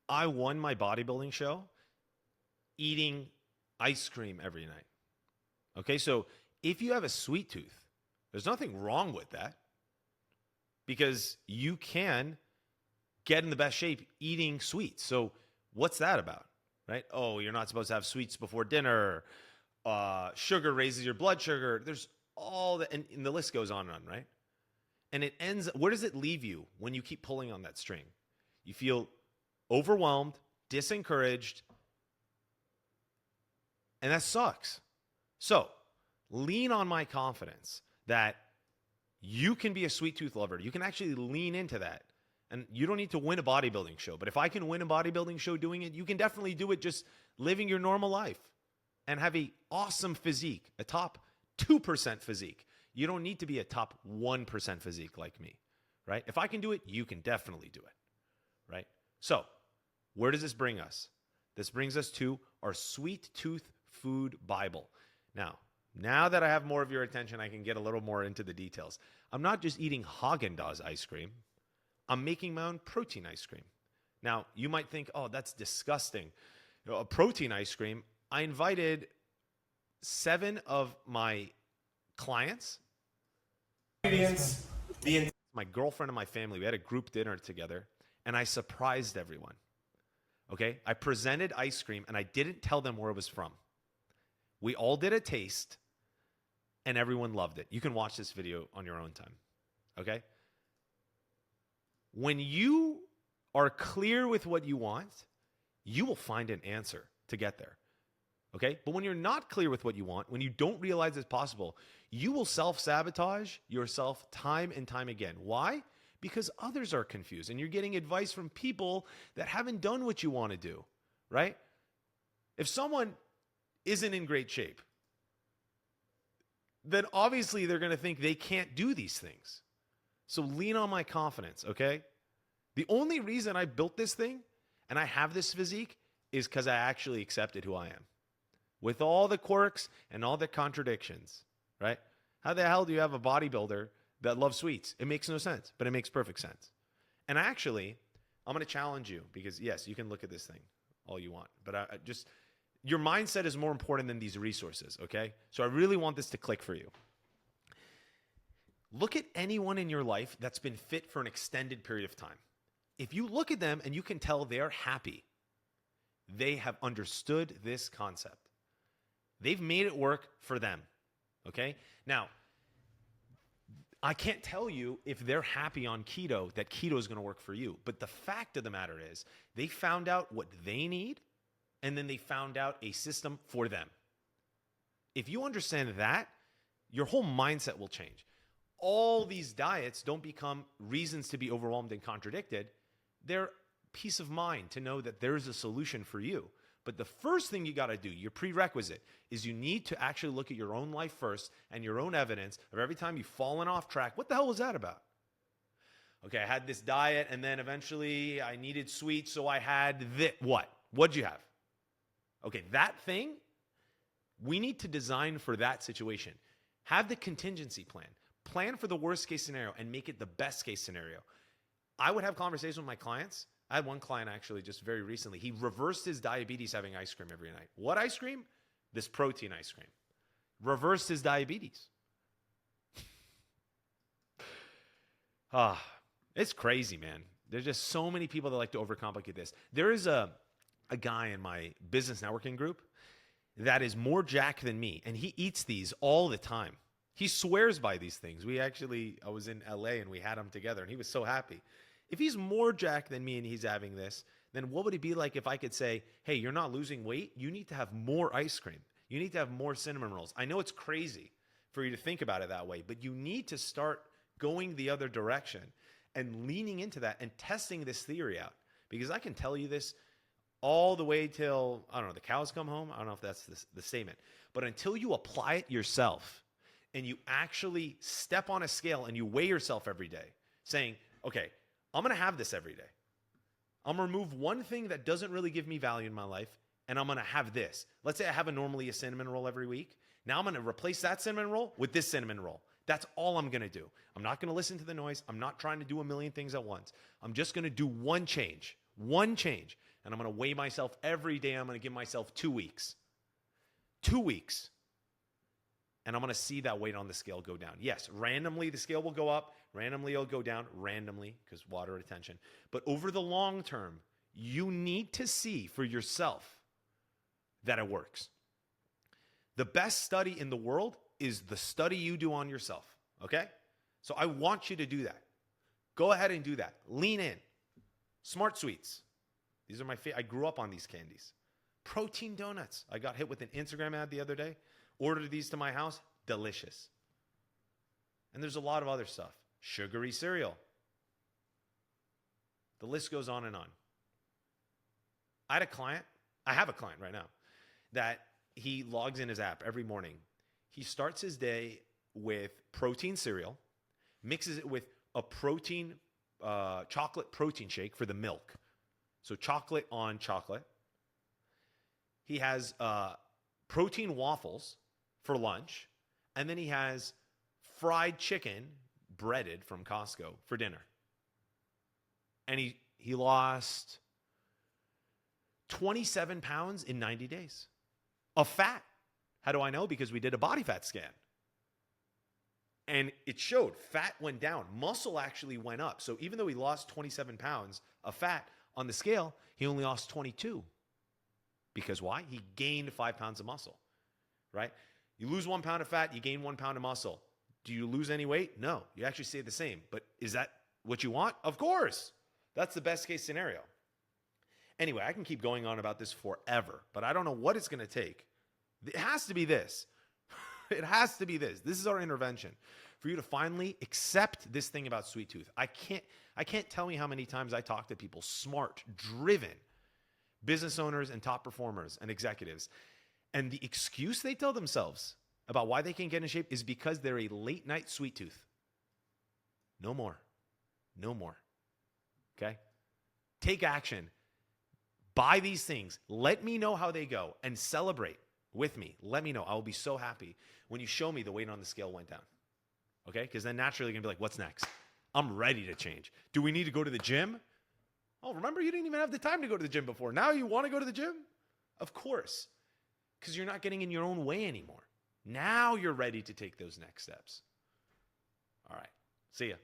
I won my bodybuilding show eating ice cream every night. Okay, so if you have a sweet tooth, there's nothing wrong with that because you can get in the best shape eating sweets. So what's that about, right? Oh, you're not supposed to have sweets before dinner. Sugar raises your blood sugar. There's all that, and the list goes on and on, right? And it ends, where does it leave you when you keep pulling on that string? You feel overwhelmed, disencouraged, and that sucks. So lean on my confidence that you can be a sweet tooth lover. You can actually lean into that. And you don't need to win a bodybuilding show. But if I can win a bodybuilding show doing it, you can definitely do it just living your normal life and have a awesome physique, a top 2% physique. You don't need to be a top 1% physique like me, right? If I can do it, you can definitely do it, right? So where does this bring us? This brings us to our Sweet Tooth Food Bible. Now that I have more of your attention, I can get a little more into the details. I'm not just eating Haagen-Dazs ice cream. I'm making my own protein ice cream. Now, you might think, oh, that's disgusting. A protein ice cream. I invited 7 of my clients, my girlfriend and my family. We had a group dinner together, and I surprised everyone. Okay? I presented ice cream, and I didn't tell them where it was from. We all did a taste, and everyone loved it. You can watch this video on your own time. Okay? When you are clear with what you want, you will find an answer to get there. Okay? But when you're not clear with what you want, when you don't realize it's possible, you will self-sabotage yourself time and time again. Why? Because others are confused and you're getting advice from people that haven't done what you want to do, right? If someone isn't in great shape, then obviously they're going to think they can't do these things. So lean on my confidence, okay? The only reason I built this thing and I have this physique is because I actually accepted who I am. With all the quirks and all the contradictions, right? How the hell do you have a bodybuilder that loves sweets? It makes no sense, but it makes perfect sense. And actually, I'm going to challenge you because, yes, you can look at this thing all you want, but your mindset is more important than these resources, okay? So I really want this to click for you. Look at anyone in your life that's been fit for an extended period of time. If you look at them and you can tell they're happy, they have understood this concept. They've made it work for them, okay? Now, I can't tell you if they're happy on keto that keto is going to work for you. But the fact of the matter is they found out what they need and then they found out a system for them. If you understand that, your whole mindset will change. All these diets don't become reasons to be overwhelmed and contradicted. They're peace of mind to know that there's a solution for you. But the first thing you got to do, your prerequisite, is you need to actually look at your own life first and your own evidence of every time you've fallen off track. What the hell was that about? Okay, I had this diet and then eventually I needed sweets, so I had this. What? What'd you have? Okay, that thing, we need to design for that situation. Have the contingency plan. Plan for the worst case scenario and make it the best case scenario. I would have conversations with my clients. I had one client actually just very recently. He reversed his diabetes having ice cream every night. What ice cream? This protein ice cream. Reversed his diabetes. It's crazy, man. There's just so many people that like to overcomplicate this. There is a guy in my business networking group that is more jacked than me, and he eats these all the time. He swears by these things. I was in LA and we had him together and he was so happy. If he's more jacked than me and he's having this, then what would it be like if I could say, hey, you're not losing weight. You need to have more ice cream. You need to have more cinnamon rolls. I know it's crazy for you to think about it that way, but you need to start going the other direction and leaning into that and testing this theory out. Because I can tell you this all the way till, I don't know, the cows come home. I don't know if that's the statement. But until you apply it yourself, and you actually step on a scale and you weigh yourself every day saying, okay, I'm going to have this every day. I'm going to remove one thing that doesn't really give me value in my life, and I'm going to have this. Let's say I have normally a cinnamon roll every week. Now I'm going to replace that cinnamon roll with this cinnamon roll. That's all I'm going to do. I'm not going to listen to the noise. I'm not trying to do a million things at once. I'm just going to do one change, and I'm going to weigh myself every day. I'm going to give myself 2 weeks. 2 weeks. And I'm going to see that weight on the scale go down. Yes, randomly the scale will go up. Randomly it'll go down. Randomly, because water retention. But over the long term, you need to see for yourself that it works. The best study in the world is the study you do on yourself. Okay? So I want you to do that. Go ahead and do that. Lean in. Smart Sweets. These are my favorite. I grew up on these candies. Protein donuts. I got hit with an Instagram ad the other day. Ordered these to my house. Delicious. And there's a lot of other stuff. Sugary cereal. The list goes on and on. I have a client right now that he logs in his app every morning. He starts his day with protein cereal, mixes it with a protein, chocolate protein shake for the milk. So chocolate on chocolate. He has protein waffles for lunch. And then he has fried chicken, breaded from Costco, for dinner. And he lost 27 pounds in 90 days of fat. How do I know? Because we did a body fat scan. And it showed fat went down. Muscle actually went up. So even though he lost 27 pounds of fat on the scale, he only lost 22. Because why? He gained 5 pounds of muscle, right? You lose 1 pound of fat, you gain 1 pound of muscle. Do you lose any weight? No, you actually stay the same. But is that what you want? Of course. That's the best case scenario. Anyway, I can keep going on about this forever, but I don't know what it's going to take. It has to be this. It has to be this. This is our intervention for you to finally accept this thing about sweet tooth. I can't tell you how many times I talk to people, smart, driven business owners and top performers and executives. And the excuse they tell themselves about why they can't get in shape is because they're a late night sweet tooth. No more. No more. Okay? Take action. Buy these things. Let me know how they go and celebrate with me. Let me know. I will be so happy when you show me the weight on the scale went down. Okay? Because then naturally you're going to be like, what's next? I'm ready to change. Do we need to go to the gym? Oh, remember you didn't even have the time to go to the gym before. Now you want to go to the gym? Of course. Because you're not getting in your own way anymore. Now you're ready to take those next steps. All right. See ya.